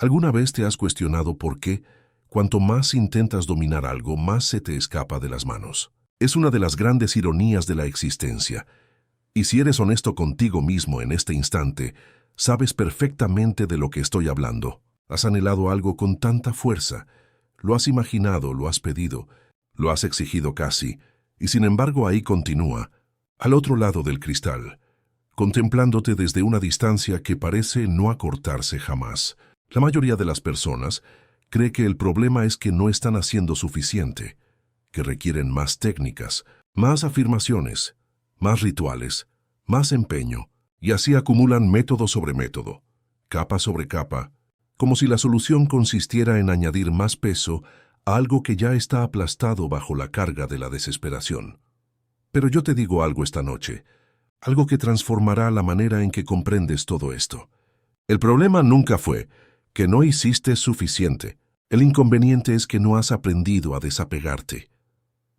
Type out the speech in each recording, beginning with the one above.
¿Alguna vez te has cuestionado por qué, cuanto más intentas dominar algo, más se te escapa de las manos? Es una de las grandes ironías de la existencia. Y si eres honesto contigo mismo en este instante, sabes perfectamente de lo que estoy hablando. Has anhelado algo con tanta fuerza, lo has imaginado, lo has pedido, lo has exigido casi, y sin embargo ahí continúa, al otro lado del cristal, contemplándote desde una distancia que parece no acortarse jamás. La mayoría de las personas cree que el problema es que no están haciendo suficiente, que requieren más técnicas, más afirmaciones, más rituales, más empeño, y así acumulan método sobre método, capa sobre capa, como si la solución consistiera en añadir más peso a algo que ya está aplastado bajo la carga de la desesperación. Pero yo te digo algo esta noche, algo que transformará la manera en que comprendes todo esto. El problema nunca fue que no hiciste suficiente. El inconveniente es que no has aprendido a desapegarte.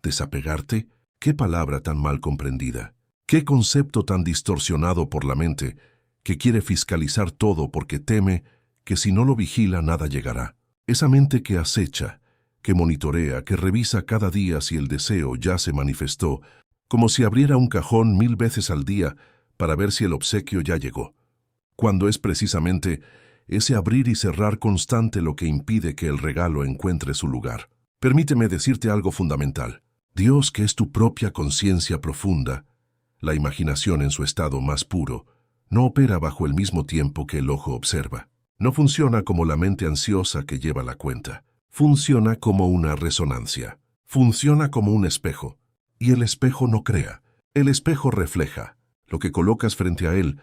¿Desapegarte? ¿Qué palabra tan mal comprendida? ¿Qué concepto tan distorsionado por la mente que quiere fiscalizar todo porque teme que si no lo vigila nada llegará? Esa mente que acecha, que monitorea, que revisa cada día si el deseo ya se manifestó, como si abriera un cajón 1000 veces al día para ver si el obsequio ya llegó, cuando es precisamente ese abrir y cerrar constante lo que impide que el regalo encuentre su lugar. Permíteme decirte algo fundamental. Dios, que es tu propia conciencia profunda, la imaginación en su estado más puro, no opera bajo el mismo tiempo que el ojo observa. No funciona como la mente ansiosa que lleva la cuenta. Funciona como una resonancia. Funciona como un espejo. Y el espejo no crea. El espejo refleja. Lo que colocas frente a él,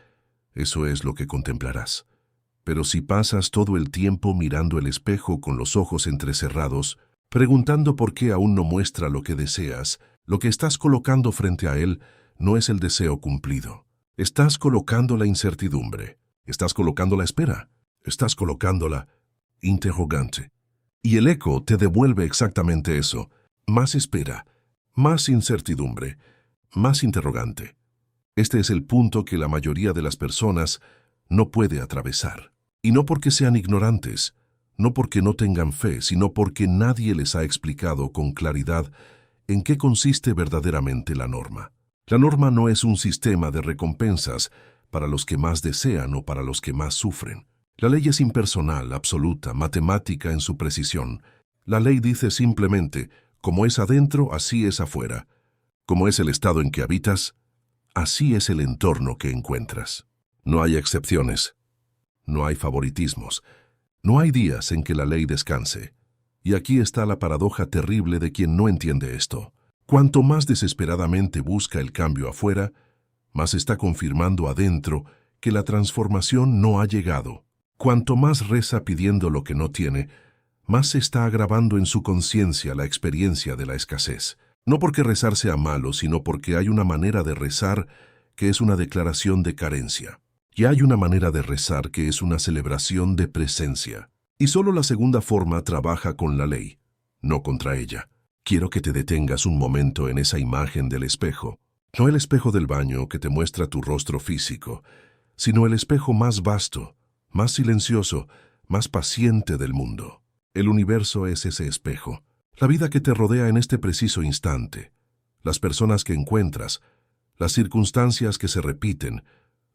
eso es lo que contemplarás. Pero si pasas todo el tiempo mirando el espejo con los ojos entrecerrados, preguntando por qué aún no muestra lo que deseas, lo que estás colocando frente a él no es el deseo cumplido. Estás colocando la incertidumbre. Estás colocando la espera. Estás colocando la interrogante. Y el eco te devuelve exactamente eso. Más espera, más incertidumbre, más interrogante. Este es el punto que la mayoría de las personas no puede atravesar. Y no porque sean ignorantes, no porque no tengan fe, sino porque nadie les ha explicado con claridad en qué consiste verdaderamente la norma. La norma no es un sistema de recompensas para los que más desean o para los que más sufren. La ley es impersonal, absoluta, matemática en su precisión. La ley dice simplemente, como es adentro, así es afuera. Como es el estado en que habitas, así es el entorno que encuentras. No hay excepciones. No hay favoritismos. No hay días en que la ley descanse. Y aquí está la paradoja terrible de quien no entiende esto. Cuanto más desesperadamente busca el cambio afuera, más está confirmando adentro que la transformación no ha llegado. Cuanto más reza pidiendo lo que no tiene, más se está agravando en su conciencia la experiencia de la escasez. No porque rezar sea malo, sino porque hay una manera de rezar que es una declaración de carencia. Y hay una manera de rezar que es una celebración de presencia. Y solo la segunda forma trabaja con la ley, no contra ella. Quiero que te detengas un momento en esa imagen del espejo. No el espejo del baño que te muestra tu rostro físico, sino el espejo más vasto, más silencioso, más paciente del mundo. El universo es ese espejo. La vida que te rodea en este preciso instante. Las personas que encuentras, las circunstancias que se repiten,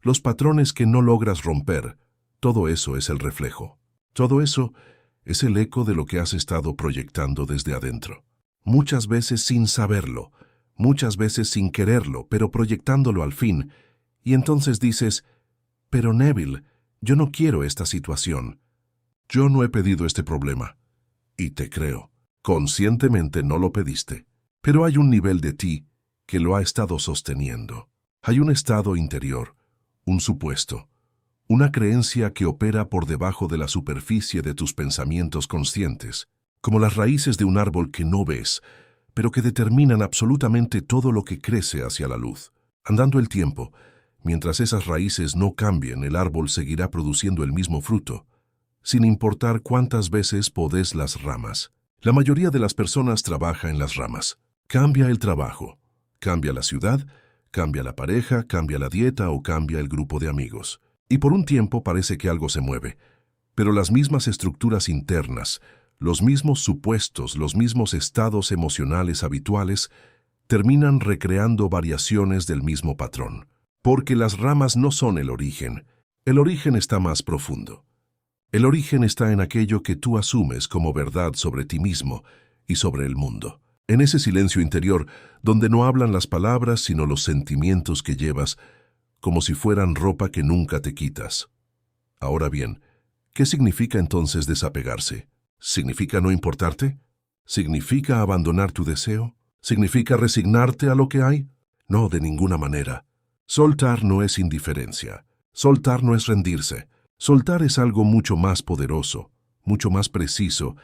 los patrones que no logras romper, todo eso es el reflejo. Todo eso es el eco de lo que has estado proyectando desde adentro. Muchas veces sin saberlo, muchas veces sin quererlo, pero proyectándolo al fin. Y entonces dices, pero Neville, yo no quiero esta situación. Yo no he pedido este problema. Y te creo. Conscientemente no lo pediste. Pero hay un nivel de ti que lo ha estado sosteniendo. Hay un estado interior, un supuesto, una creencia que opera por debajo de la superficie de tus pensamientos conscientes, como las raíces de un árbol que no ves, pero que determinan absolutamente todo lo que crece hacia la luz. Andando el tiempo, mientras esas raíces no cambien, el árbol seguirá produciendo el mismo fruto, sin importar cuántas veces podes las ramas. La mayoría de las personas trabaja en las ramas. Cambia el trabajo, cambia la ciudad, cambia la pareja, cambia la dieta o cambia el grupo de amigos. Y por un tiempo parece que algo se mueve, Pero las mismas estructuras internas, los mismos supuestos, los mismos estados emocionales habituales, terminan recreando variaciones del mismo patrón. Porque las ramas no son el origen está más profundo. El origen está en aquello que tú asumes como verdad sobre ti mismo y sobre el mundo. En ese silencio interior, donde no hablan las palabras sino los sentimientos que llevas, como si fueran ropa que nunca te quitas. Ahora bien, ¿qué significa entonces desapegarse? ¿Significa no importarte? ¿Significa abandonar tu deseo? ¿Significa resignarte a lo que hay? No, de ninguna manera. Soltar no es indiferencia. Soltar no es rendirse. Soltar es algo mucho más poderoso, mucho más preciso,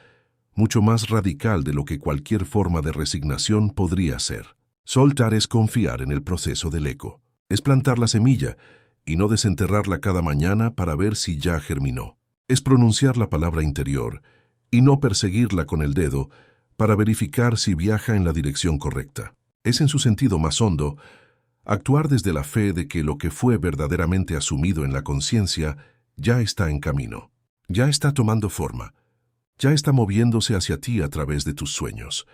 mucho más radical de lo que cualquier forma de resignación podría ser. Soltar es confiar en el proceso del eco. Es plantar la semilla y no desenterrarla cada mañana para ver si ya germinó. Es pronunciar la palabra interior y no perseguirla con el dedo para verificar si viaja en la dirección correcta. Es en su sentido más hondo actuar desde la fe de que lo que fue verdaderamente asumido en la conciencia ya está en camino, ya está tomando forma, ya está moviéndose hacia ti a través de tus sueños.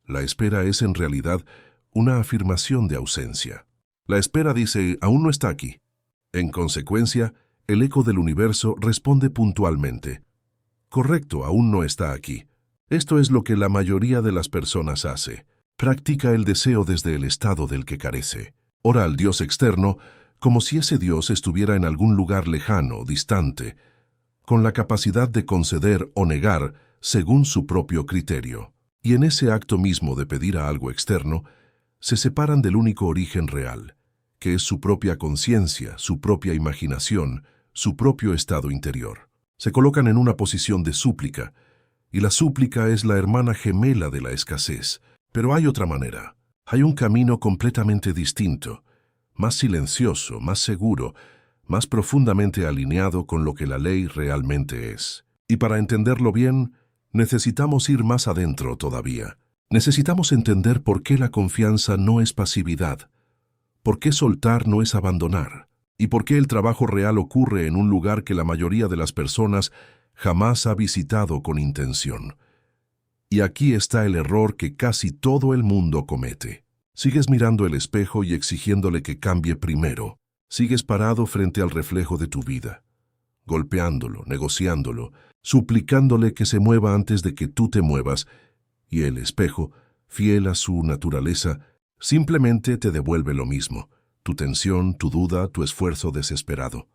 La espera es en realidad una afirmación de ausencia. La espera dice, aún no está aquí. En consecuencia, el eco del universo responde puntualmente. Correcto, aún no está aquí. Esto es lo que la mayoría de las personas hace. Practica el deseo desde el estado del que carece. Ora al Dios externo como si ese Dios estuviera en algún lugar lejano, distante, con la capacidad de conceder o negar según su propio criterio. Y en ese acto mismo de pedir a algo externo, se separan del único origen real, que es su propia conciencia, su propia imaginación, su propio estado interior. Se colocan en una posición de súplica, y la súplica es la hermana gemela de la escasez. Pero hay otra manera. Hay un camino completamente distinto, más silencioso, más seguro, más profundamente alineado con lo que la ley realmente es. Y para entenderlo bien, necesitamos ir más adentro todavía. Necesitamos entender por qué la confianza no es pasividad, por qué soltar no es abandonar, y por qué el trabajo real ocurre en un lugar que la mayoría de las personas jamás ha visitado con intención. Y aquí está el error que casi todo el mundo comete. Sigues mirando el espejo y exigiéndole que cambie primero. Sigues parado frente al reflejo de tu vida, golpeándolo, negociándolo, suplicándole que se mueva antes de que tú te muevas, y el espejo, fiel a su naturaleza, simplemente te devuelve lo mismo, tu tensión, tu duda, tu esfuerzo desesperado.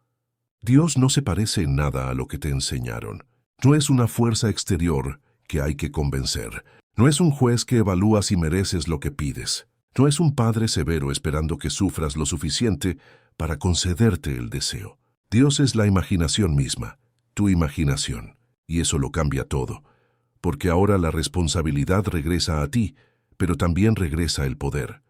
Dios no se parece en nada a lo que te enseñaron. No es una fuerza exterior que hay que convencer. No es un juez que evalúa si mereces lo que pides. No es un padre severo esperando que sufras lo suficiente para concederte el deseo. Dios es la imaginación misma, tu imaginación, y eso lo cambia todo, porque ahora la responsabilidad regresa a ti, pero también regresa el poder.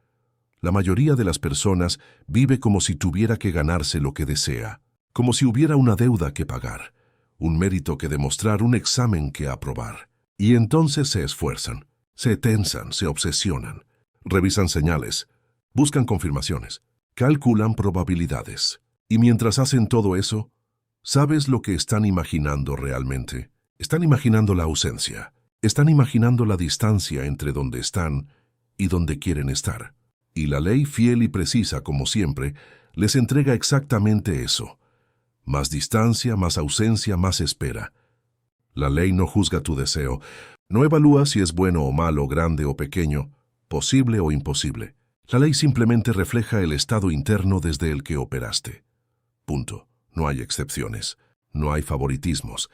La mayoría de las personas vive como si tuviera que ganarse lo que desea, como si hubiera una deuda que pagar, un mérito que demostrar, un examen que aprobar. Y entonces se esfuerzan, se tensan, se obsesionan, revisan señales, buscan confirmaciones, calculan probabilidades. Y mientras hacen todo eso, ¿sabes lo que están imaginando realmente? Están imaginando la ausencia, están imaginando la distancia entre donde están y donde quieren estar. Y la ley fiel y precisa, como siempre, les entrega exactamente eso. Más distancia, más ausencia, más espera. La ley no juzga tu deseo, no evalúa si es bueno o malo, grande o pequeño, posible o imposible. La ley simplemente refleja el estado interno desde el que operaste. Punto. No hay excepciones, no hay favoritismos,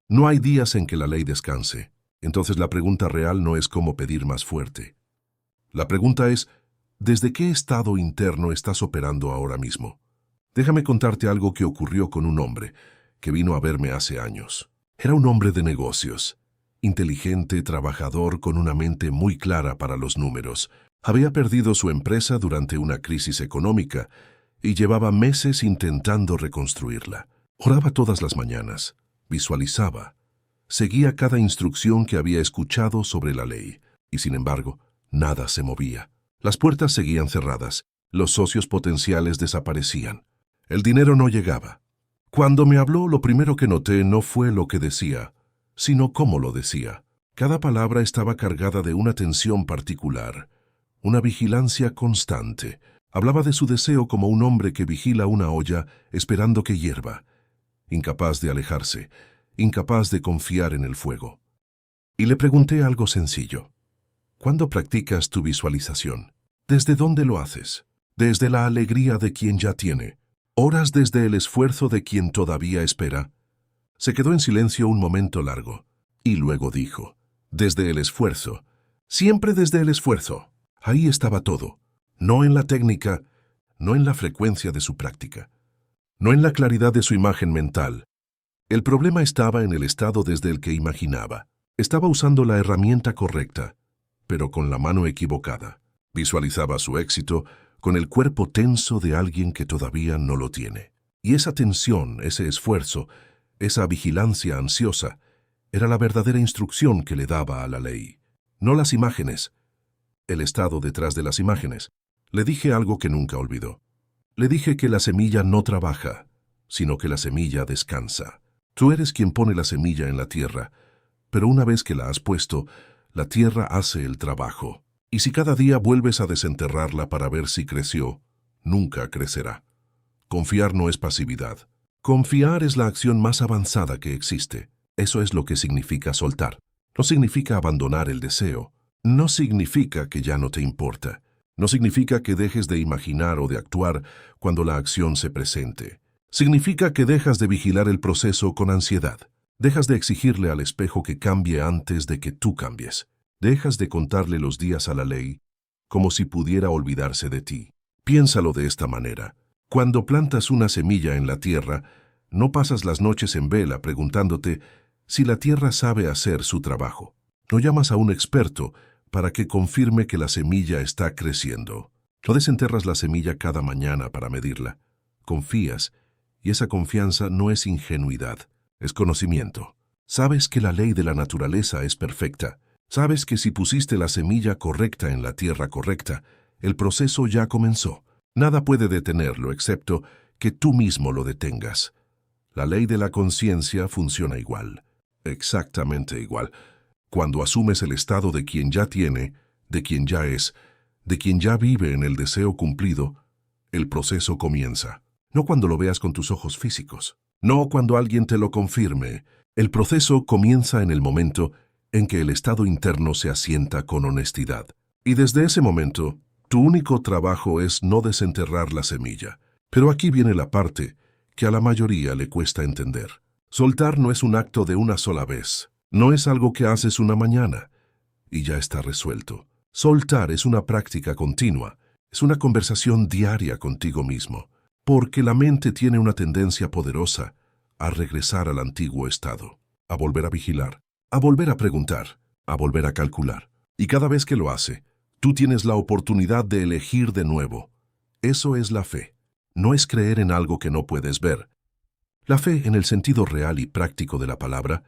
no hay días en que la ley descanse. Entonces la pregunta real no es cómo pedir más fuerte. La pregunta es, ¿desde qué estado interno estás operando ahora mismo? Déjame contarte algo que ocurrió con un hombre que vino a verme hace años. Era un hombre de negocios, inteligente, trabajador, con una mente muy clara para los números. Había perdido su empresa durante una crisis económica y llevaba meses intentando reconstruirla. Oraba todas las mañanas, visualizaba, seguía cada instrucción que había escuchado sobre la ley, y sin embargo, nada se movía. Las puertas seguían cerradas, los socios potenciales desaparecían. El dinero no llegaba. Cuando me habló, lo primero que noté no fue lo que decía, sino cómo lo decía. Cada palabra estaba cargada de una tensión particular, una vigilancia constante. Hablaba de su deseo como un hombre que vigila una olla esperando que hierva, incapaz de alejarse, incapaz de confiar en el fuego. Y le pregunté algo sencillo. ¿Cuándo practicas tu visualización? ¿Desde dónde lo haces? ¿Desde la alegría de quien ya tiene? ¿Oras desde el esfuerzo de quien todavía espera? Se quedó en silencio un momento largo, y luego dijo, desde el esfuerzo, siempre desde el esfuerzo. Ahí estaba todo, no en la técnica, no en la frecuencia de su práctica, no en la claridad de su imagen mental. El problema estaba en el estado desde el que imaginaba. Estaba usando la herramienta correcta, pero con la mano equivocada. Visualizaba su éxito con el cuerpo tenso de alguien que todavía no lo tiene. Y esa tensión, ese esfuerzo, esa vigilancia ansiosa, era la verdadera instrucción que le daba a la ley. No las imágenes, el estado detrás de las imágenes. Le dije algo que nunca olvidó. Le dije que la semilla no trabaja, sino que la semilla descansa. Tú eres quien pone la semilla en la tierra, pero una vez que la has puesto, la tierra hace el trabajo. Y si cada día vuelves a desenterrarla para ver si creció, nunca crecerá. Confiar no es pasividad. Confiar es la acción más avanzada que existe. Eso es lo que significa soltar. No significa abandonar el deseo. No significa que ya no te importa. No significa que dejes de imaginar o de actuar cuando la acción se presente. Significa que dejas de vigilar el proceso con ansiedad. Dejas de exigirle al espejo que cambie antes de que tú cambies. Dejas de contarle los días a la ley como si pudiera olvidarse de ti. Piénsalo de esta manera. Cuando plantas una semilla en la tierra, no pasas las noches en vela preguntándote si la tierra sabe hacer su trabajo. No llamas a un experto para que confirme que la semilla está creciendo. No desenterras la semilla cada mañana para medirla. Confías, y esa confianza no es ingenuidad, es conocimiento. Sabes que la ley de la naturaleza es perfecta. Sabes que si pusiste la semilla correcta en la tierra correcta, el proceso ya comenzó. Nada puede detenerlo excepto que tú mismo lo detengas. La ley de la conciencia funciona igual, exactamente igual. Cuando asumes el estado de quien ya tiene, de quien ya es, de quien ya vive en el deseo cumplido, el proceso comienza. No cuando lo veas con tus ojos físicos, no cuando alguien te lo confirme. El proceso comienza en el momento en que el estado interno se asienta con honestidad. Y desde ese momento, tu único trabajo es no desenterrar la semilla. Pero aquí viene la parte que a la mayoría le cuesta entender. Soltar no es un acto de una sola vez. No es algo que haces una mañana y ya está resuelto. Soltar es una práctica continua. Es una conversación diaria contigo mismo. Porque la mente tiene una tendencia poderosa a regresar al antiguo estado, a volver a vigilar, a volver a preguntar, a volver a calcular. Y cada vez que lo hace, tú tienes la oportunidad de elegir de nuevo. Eso es la fe. No es creer en algo que no puedes ver. La fe, en el sentido real y práctico de la palabra,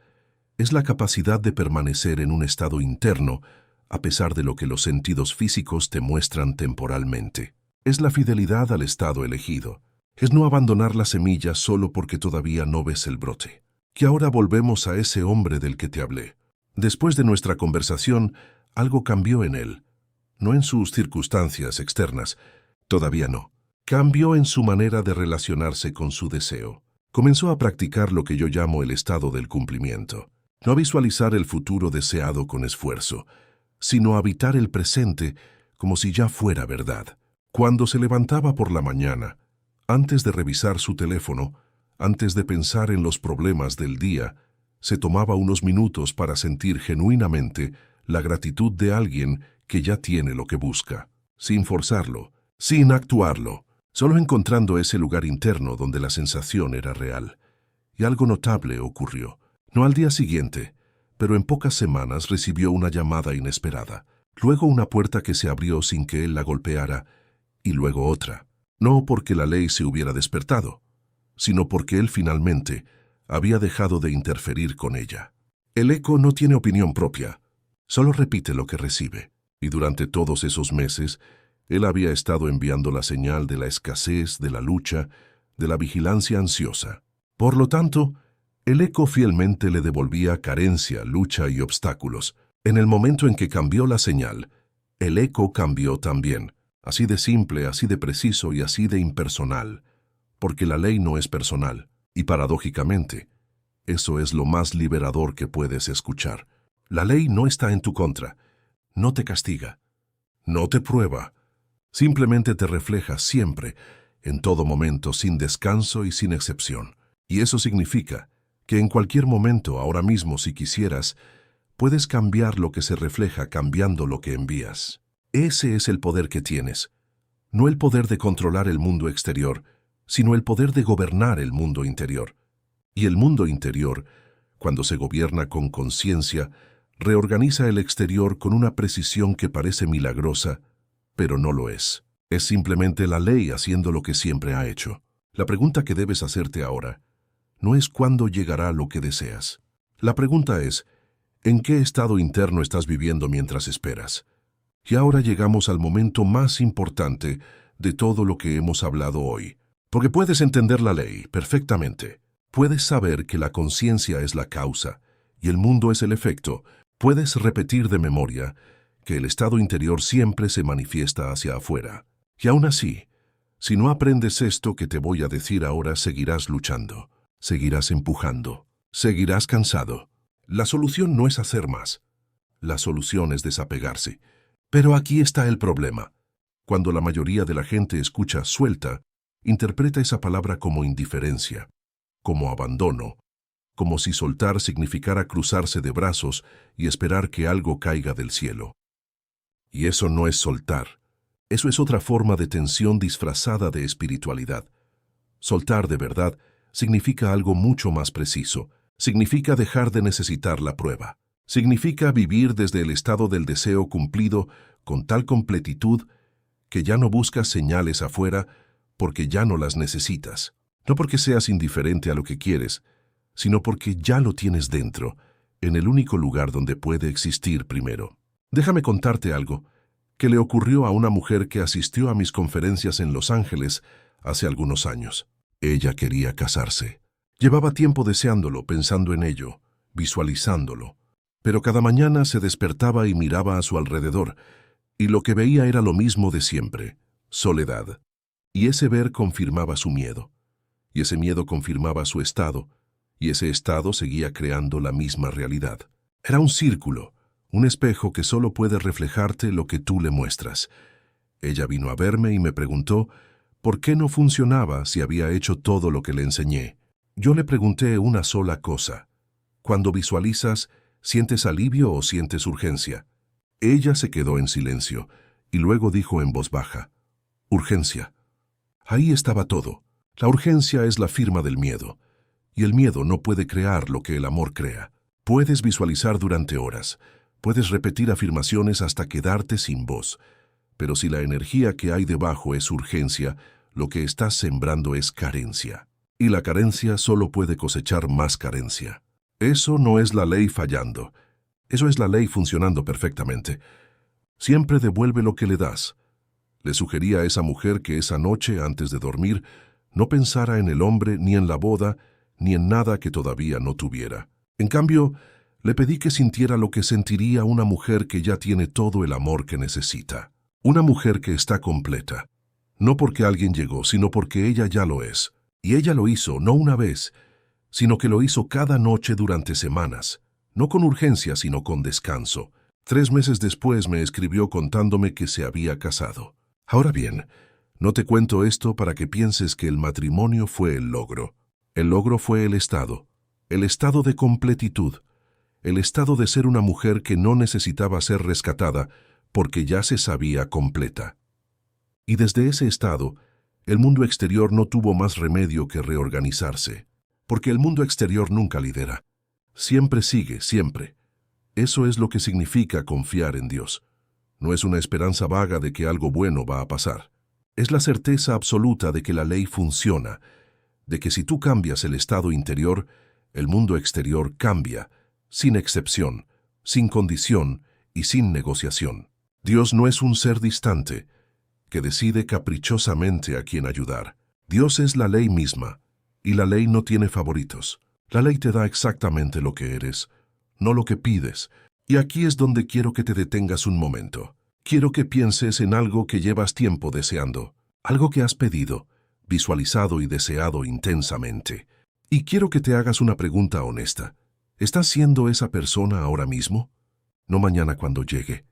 es la capacidad de permanecer en un estado interno a pesar de lo que los sentidos físicos te muestran temporalmente. Es la fidelidad al estado elegido. Es no abandonar la semilla solo porque todavía no ves el brote. Que ahora volvemos a ese hombre del que te hablé. Después de nuestra conversación, algo cambió en él. No en sus circunstancias externas, todavía no. Cambió en su manera de relacionarse con su deseo. Comenzó a practicar lo que yo llamo el estado del cumplimiento. No a visualizar el futuro deseado con esfuerzo, sino a habitar el presente como si ya fuera verdad. Cuando se levantaba por la mañana, antes de revisar su teléfono, antes de pensar en los problemas del día, se tomaba unos minutos para sentir genuinamente la gratitud de alguien que ya tiene lo que busca, sin forzarlo, sin actuarlo, solo encontrando ese lugar interno donde la sensación era real. Y algo notable ocurrió. No al día siguiente, pero en pocas semanas recibió una llamada inesperada, luego una puerta que se abrió sin que él la golpeara, y luego otra. No porque la ley se hubiera despertado, sino porque él finalmente había dejado de interferir con ella. El eco no tiene opinión propia, solo repite lo que recibe. Y durante todos esos meses, él había estado enviando la señal de la escasez, de la lucha, de la vigilancia ansiosa. Por lo tanto, el eco fielmente le devolvía carencia, lucha y obstáculos. En el momento en que cambió la señal, el eco cambió también. Así de simple, así de preciso y así de impersonal. Porque la ley no es personal. Y paradójicamente, eso es lo más liberador que puedes escuchar. La ley no está en tu contra. No te castiga. No te prueba. Simplemente te refleja siempre, en todo momento, sin descanso y sin excepción. Y eso significa que en cualquier momento, ahora mismo, si quisieras, puedes cambiar lo que se refleja cambiando lo que envías. Ese es el poder que tienes. No el poder de controlar el mundo exterior, sino el poder de gobernar el mundo interior. Y el mundo interior, cuando se gobierna con conciencia, reorganiza el exterior con una precisión que parece milagrosa, pero no lo es. Es simplemente la ley haciendo lo que siempre ha hecho. La pregunta que debes hacerte ahora no es cuándo llegará lo que deseas. La pregunta es, ¿en qué estado interno estás viviendo mientras esperas? Y ahora llegamos al momento más importante de todo lo que hemos hablado hoy. Porque puedes entender la ley perfectamente. Puedes saber que la conciencia es la causa y el mundo es el efecto. Puedes repetir de memoria que el estado interior siempre se manifiesta hacia afuera. Y aún así, si no aprendes esto que te voy a decir ahora, seguirás luchando, seguirás empujando, seguirás cansado. La solución no es hacer más. La solución es desapegarse. Pero aquí está el problema. Cuando la mayoría de la gente escucha suelta, interpreta esa palabra como indiferencia, como abandono, como si soltar significara cruzarse de brazos y esperar que algo caiga del cielo. Y eso no es soltar. Eso es otra forma de tensión disfrazada de espiritualidad. Soltar de verdad significa algo mucho más preciso. Significa dejar de necesitar la prueba. Significa vivir desde el estado del deseo cumplido con tal completitud que ya no buscas señales afuera porque ya no las necesitas. No porque seas indiferente a lo que quieres, sino porque ya lo tienes dentro, en el único lugar donde puede existir primero. Déjame contarte algo que le ocurrió a una mujer que asistió a mis conferencias en Los Ángeles hace algunos años. Ella quería casarse. Llevaba tiempo deseándolo, pensando en ello, visualizándolo. Pero cada mañana se despertaba y miraba a su alrededor, y lo que veía era lo mismo de siempre, soledad. Y ese ver confirmaba su miedo, y ese miedo confirmaba su estado, y ese estado seguía creando la misma realidad. Era un círculo, un espejo que solo puede reflejarte lo que tú le muestras. Ella vino a verme y me preguntó por qué no funcionaba si había hecho todo lo que le enseñé. Yo le pregunté una sola cosa. Cuando visualizas, ¿sientes alivio o sientes urgencia? Ella se quedó en silencio y luego dijo en voz baja, urgencia. Ahí estaba todo. La urgencia es la firma del miedo, y el miedo no puede crear lo que el amor crea. Puedes visualizar durante horas, puedes repetir afirmaciones hasta quedarte sin voz, pero si la energía que hay debajo es urgencia, lo que estás sembrando es carencia. Y la carencia solo puede cosechar más carencia. Eso no es la ley fallando. Eso es la ley funcionando perfectamente. Siempre devuelve lo que le das. Le sugerí a esa mujer que esa noche, antes de dormir, no pensara en el hombre, ni en la boda, ni en nada que todavía no tuviera. En cambio, le pedí que sintiera lo que sentiría una mujer que ya tiene todo el amor que necesita. Una mujer que está completa. No porque alguien llegó, sino porque ella ya lo es. Y ella lo hizo, no una vez, sino que lo hizo cada noche durante semanas. No con urgencia, sino con descanso. 3 meses después me escribió contándome que se había casado. Ahora bien, no te cuento esto para que pienses que el matrimonio fue el logro. El logro fue el estado de completitud, el estado de ser una mujer que no necesitaba ser rescatada porque ya se sabía completa. Y desde ese estado, el mundo exterior no tuvo más remedio que reorganizarse, porque el mundo exterior nunca lidera. Siempre sigue, siempre. Eso es lo que significa confiar en Dios. No es una esperanza vaga de que algo bueno va a pasar. Es la certeza absoluta de que la ley funciona, de que si tú cambias el estado interior, el mundo exterior cambia, sin excepción, sin condición y sin negociación. Dios no es un ser distante, que decide caprichosamente a quién ayudar. Dios es la ley misma, Y la ley no tiene favoritos. La ley te da exactamente lo que eres, no lo que pides. Y aquí es donde quiero que te detengas un momento. Quiero que pienses en algo que llevas tiempo deseando, algo que has pedido, visualizado y deseado intensamente. Y quiero que te hagas una pregunta honesta. ¿Estás siendo esa persona ahora mismo? No mañana cuando llegue,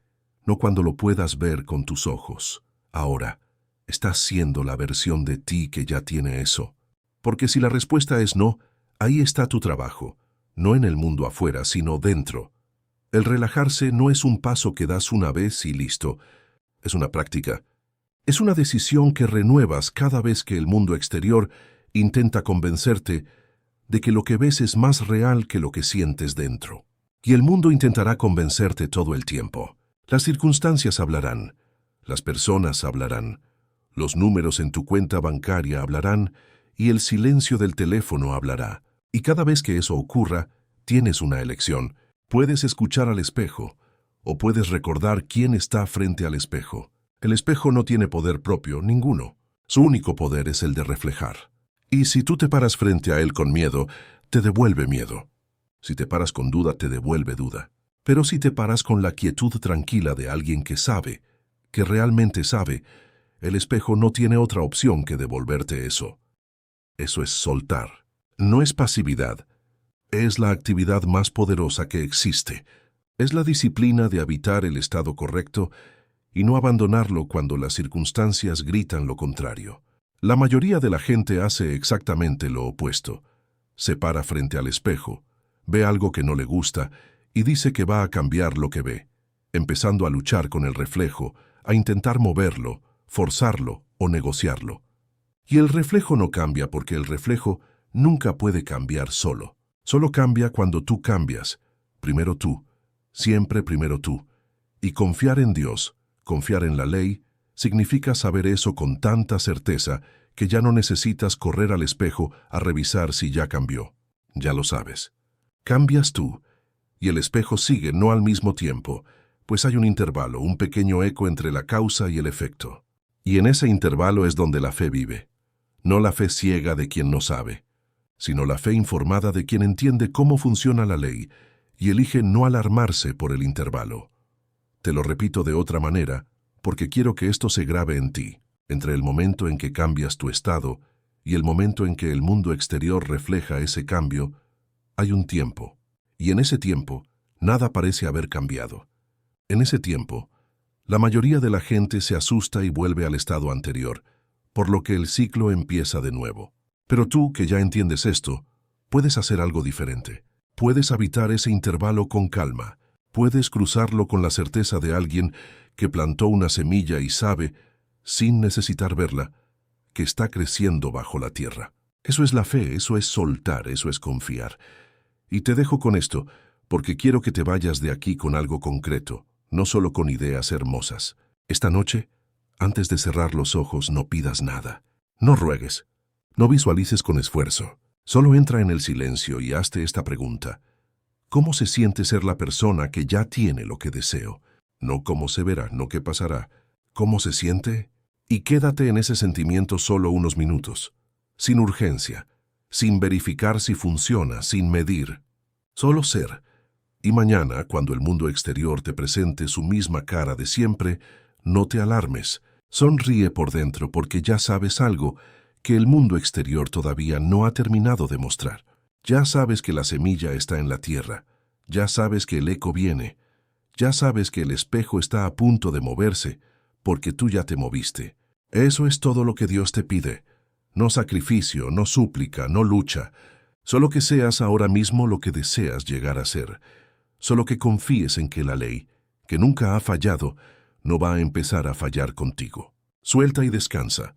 no cuando lo puedas ver con tus ojos. Ahora, ¿estás siendo la versión de ti que ya tiene eso? Porque si la respuesta es no, ahí está tu trabajo, no en el mundo afuera, sino dentro. El relajarse no es un paso que das una vez y listo, es una práctica. Es una decisión que renuevas cada vez que el mundo exterior intenta convencerte de que lo que ves es más real que lo que sientes dentro. Y el mundo intentará convencerte todo el tiempo. Las circunstancias hablarán, las personas hablarán, los números en tu cuenta bancaria hablarán y el silencio del teléfono hablará. Y cada vez que eso ocurra, tienes una elección. Puedes escuchar al espejo o puedes recordar quién está frente al espejo. El espejo no tiene poder propio, ninguno. Su único poder es el de reflejar. Y si tú te paras frente a él con miedo, te devuelve miedo. Si te paras con duda, te devuelve duda. Pero si te paras con la quietud tranquila de alguien que sabe, que realmente sabe, el espejo no tiene otra opción que devolverte eso. Eso es soltar. No es pasividad. Es la actividad más poderosa que existe. Es la disciplina de habitar el estado correcto y no abandonarlo cuando las circunstancias gritan lo contrario. La mayoría de la gente hace exactamente lo opuesto. Se para frente al espejo, ve algo que no le gusta y dice que va a cambiar lo que ve, empezando a luchar con el reflejo, a intentar moverlo, forzarlo o negociarlo. Y el reflejo no cambia porque el reflejo nunca puede cambiar solo. Solo cambia cuando tú cambias. Primero tú, siempre primero tú. Y confiar en Dios, confiar en la ley, significa saber eso con tanta certeza que ya no necesitas correr al espejo a revisar si ya cambió. Ya lo sabes. Cambias tú, y el espejo sigue no al mismo tiempo, pues hay un intervalo, un pequeño eco entre la causa y el efecto. Y en ese intervalo es donde la fe vive. No la fe ciega de quien no sabe, sino la fe informada de quien entiende cómo funciona la ley y elige no alarmarse por el intervalo. Te lo repito de otra manera, porque quiero que esto se grabe en ti. Entre el momento en que cambias tu estado y el momento en que el mundo exterior refleja ese cambio, hay un tiempo. Y en ese tiempo, nada parece haber cambiado. En ese tiempo, la mayoría de la gente se asusta y vuelve al estado anterior, por lo que el ciclo empieza de nuevo. Pero tú, que ya entiendes esto, puedes hacer algo diferente. Puedes habitar ese intervalo con calma. Puedes cruzarlo con la certeza de alguien que plantó una semilla y sabe, sin necesitar verla, que está creciendo bajo la tierra. Eso es la fe, eso es soltar, eso es confiar. Y te dejo con esto, porque quiero que te vayas de aquí con algo concreto, no solo con ideas hermosas. Esta noche, antes de cerrar los ojos, no pidas nada. No ruegues. No visualices con esfuerzo. Solo entra en el silencio y hazte esta pregunta. ¿Cómo se siente ser la persona que ya tiene lo que deseo? No cómo se verá, no qué pasará. ¿Cómo se siente? Y quédate en ese sentimiento solo unos minutos. Sin urgencia, sin verificar si funciona, sin medir. Solo ser. Y mañana, cuando el mundo exterior te presente su misma cara de siempre, no te alarmes. Sonríe por dentro porque ya sabes algo que el mundo exterior todavía no ha terminado de mostrar. Ya sabes que la semilla está en la tierra. Ya sabes que el eco viene. Ya sabes que el espejo está a punto de moverse, porque tú ya te moviste. Eso es todo lo que Dios te pide. No sacrificio, no súplica, no lucha. Solo que seas ahora mismo lo que deseas llegar a ser. Solo que confíes en que la ley, que nunca ha fallado, no va a empezar a fallar contigo. Suelta y descansa.